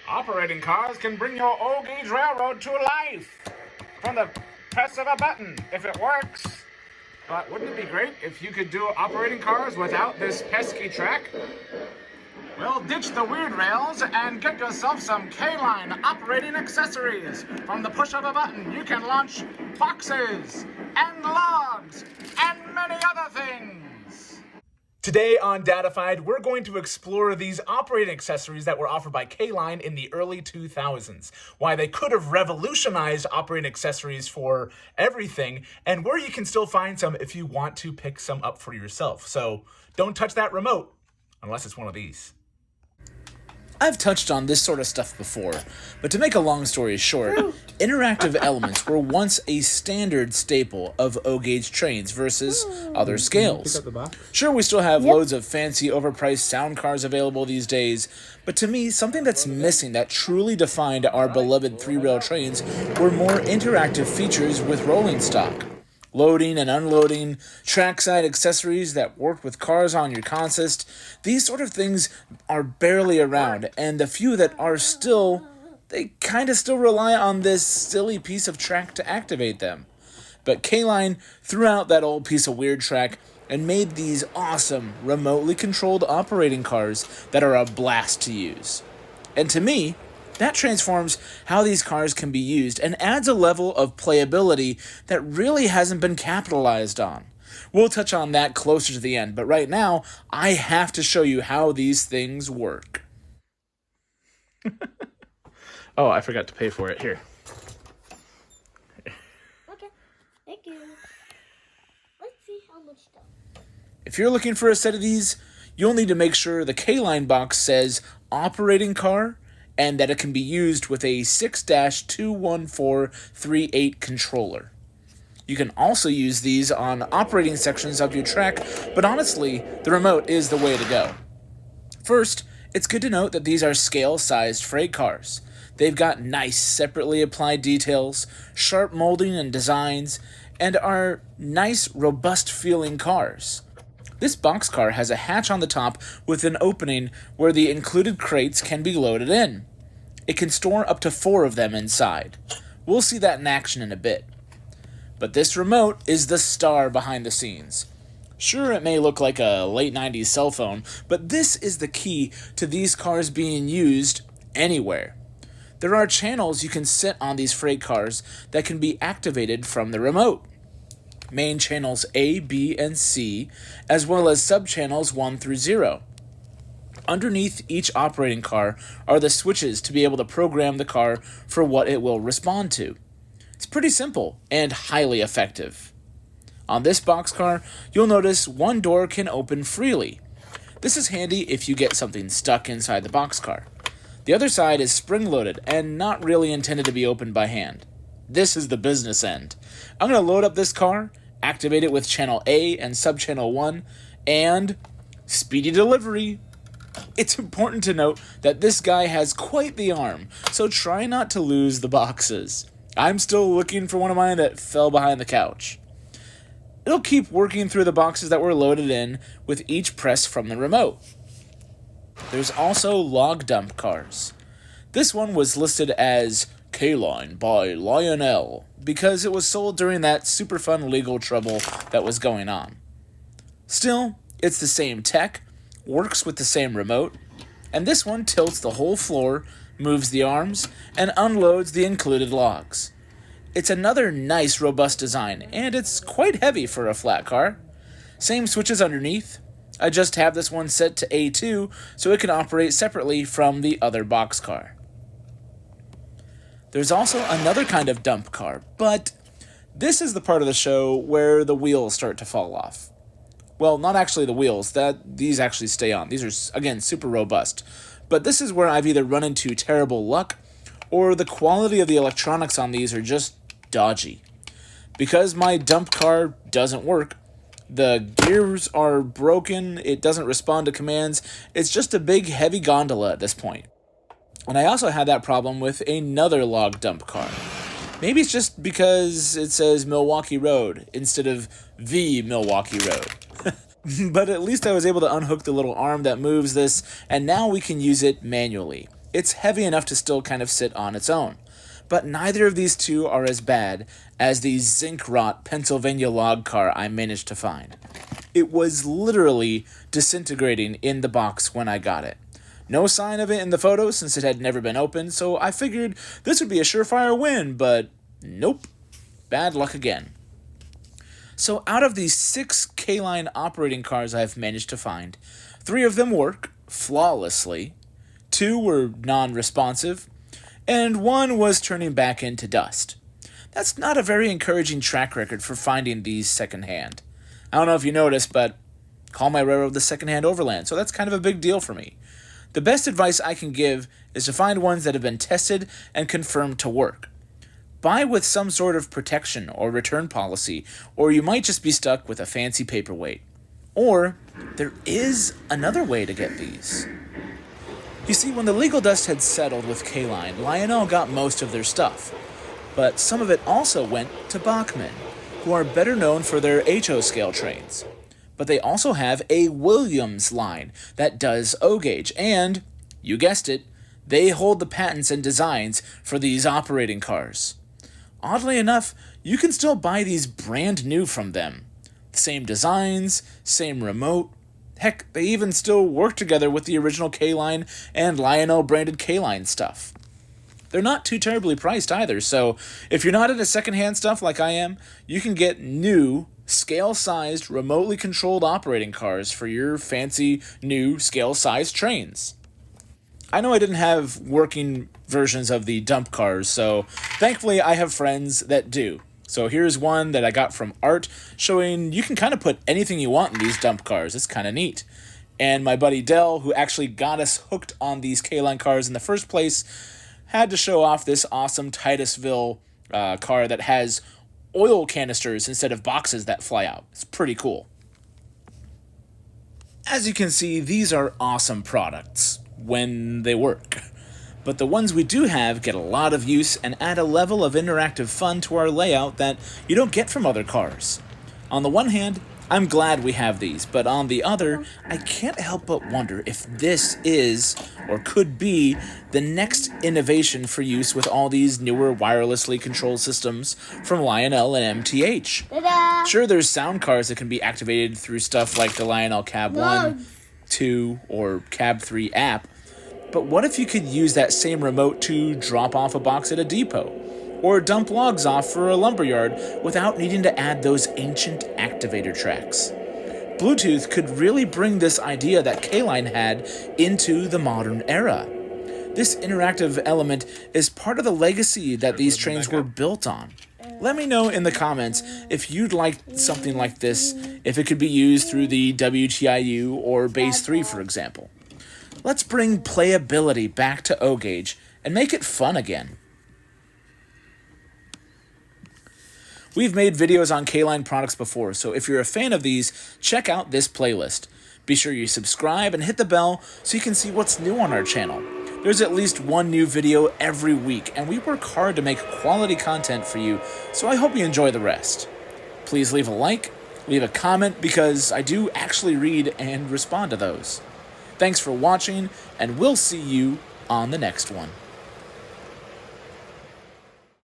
Operating cars can bring your old-age railroad to life from the press of a button, if it works. But wouldn't it be great if you could do operating cars without this pesky track? Well, ditch the weird rails and get yourself some K-Line operating accessories. From the push of a button, you can launch boxes and logs and many other things. Today on Datafied, we're going to explore these operating accessories that were offered by K-Line in the early 2000s, why they could have revolutionized operating accessories for everything, and where you can still find some if you want to pick some up for yourself. So don't touch that remote, unless it's one of these. I've touched on this sort of stuff before, but to make a long story short, interactive elements were once a standard staple of O-gauge trains versus other scales. Sure, we still have loads of fancy, overpriced sound cars available these days, but to me, something that's missing that truly defined our beloved three-rail trains were more interactive features with rolling stock. Loading and unloading, trackside accessories that worked with cars on your consist, these sort of things are barely around, and the few that are still, they kind of still rely on this silly piece of track to activate them. But K-Line threw out that old piece of weird track and made these awesome, remotely controlled operating cars that are a blast to use. And to me, that transforms how these cars can be used and adds a level of playability that really hasn't been capitalized on. We'll touch on that closer to the end, but right now, I have to show you how these things work. Oh, I forgot to pay for it. Here. Okay, thank you. Let's see how much stuff. If you're looking for a set of these, you'll need to make sure the K-Line box says operating car, and that it can be used with a 6-21438 controller. You can also use these on operating sections of your track, but honestly, the remote is the way to go. First, it's good to note that these are scale-sized freight cars. They've got nice, separately applied details, sharp molding and designs, and are nice, robust-feeling cars. This boxcar has a hatch on the top with an opening where the included crates can be loaded in. It can store up to 4 of them inside. We'll see that in action in a bit. But this remote is the star behind the scenes. Sure, it may look like a late 90s cell phone, but this is the key to these cars being used anywhere. There are channels you can set on these freight cars that can be activated from the remote. Main channels A, B, and C, as well as sub-channels 1 through 0. Underneath each operating car are the switches to be able to program the car for what it will respond to. It's pretty simple and highly effective. On this boxcar, you'll notice one door can open freely. This is handy if you get something stuck inside the boxcar. The other side is spring-loaded and not really intended to be opened by hand. This is the business end. I'm going to load up this car, activate it with channel A and sub-channel 1, and speedy delivery. It's important to note that this guy has quite the arm, so try not to lose the boxes. I'm still looking for one of mine that fell behind the couch. It'll keep working through the boxes that were loaded in with each press from the remote. There's also log dump cars. This one was listed as K-Line by Lionel because it was sold during that super fun legal trouble that was going on. Still, it's the same tech, works with the same remote, and this one tilts the whole floor, moves the arms, and unloads the included logs. It's another nice, robust design, and it's quite heavy for a flat car. Same switches underneath. I just have this one set to A2 so it can operate separately from the other boxcar. There's also another kind of dump car, but this is the part of the show where the wheels start to fall off. Well, not actually the wheels, these actually stay on. These are, again, super robust. But this is where I've either run into terrible luck, or the quality of the electronics on these are just dodgy. Because my dump car doesn't work, the gears are broken, it doesn't respond to commands, it's just a big heavy gondola at this point. And I also had that problem with another log dump car. Maybe it's just because it says Milwaukee Road instead of the Milwaukee Road. But at least I was able to unhook the little arm that moves this, and now we can use it manually. it's heavy enough to still kind of sit on its own. But neither of these two are as bad as the zinc rot Pennsylvania log car I managed to find. It was literally disintegrating in the box when I got it. No sign of it in the photos since it had never been opened, so I figured this would be a surefire win, but nope. Bad luck again. So out of these 6 K-Line operating cars I've managed to find, 3 of them work flawlessly, 2 were non-responsive, and 1 was turning back into dust. That's not a very encouraging track record for finding these secondhand. I don't know if you noticed, but call my railroad the secondhand overland, so that's kind of a big deal for me. The best advice I can give is to find ones that have been tested and confirmed to work. Buy with some sort of protection or return policy, or you might just be stuck with a fancy paperweight. Or, there is another way to get these. You see, when the legal dust had settled with K-Line, Lionel got most of their stuff. But some of it also went to Bachmann, who are better known for their HO scale trains. But they also have a Williams line that does O-gauge, and, you guessed it, they hold the patents and designs for these operating cars. Oddly enough, you can still buy these brand new from them. Same designs, same remote. Heck, they even still work together with the original K-Line and Lionel branded K-Line stuff. They're not too terribly priced either, so if you're not into secondhand stuff like I am, you can get new, scale-sized, remotely controlled operating cars for your fancy, new, scale-sized trains. I know I didn't have working versions of the dump cars, so thankfully I have friends that do. So here's one that I got from Art, showing you can kind of put anything you want in these dump cars. It's kind of neat. And my buddy Dell, who actually got us hooked on these K-Line cars in the first place, had to show off this awesome Titusville car that has oil canisters instead of boxes that fly out. It's pretty cool. As you can see, these are awesome products when they work. But the ones we do have get a lot of use and add a level of interactive fun to our layout that you don't get from other cars. On the one hand, I'm glad we have these, but on the other, I can't help but wonder if this is, or could be, the next innovation for use with all these newer wirelessly controlled systems from Lionel and MTH. Ta-da! Sure, there's sound cars that can be activated through stuff like the Lionel Cab 1, 2, or Cab 3 app, but what if you could use that same remote to drop off a box at a depot, or dump logs off for a lumberyard without needing to add those ancient activator tracks? Bluetooth could really bring this idea that K-Line had into the modern era. This interactive element is part of the legacy that these trains were built on. Let me know in the comments if you'd like something like this, if it could be used through the WTIU or Base 3, for example. Let's bring playability back to O-Gauge and make it fun again. We've made videos on K-Line products before, so if you're a fan of these, check out this playlist. Be sure you subscribe and hit the bell so you can see what's new on our channel. There's at least one new video every week, and we work hard to make quality content for you, so I hope you enjoy the rest. Please leave a like, leave a comment, because I do actually read and respond to those. Thanks for watching, and we'll see you on the next one.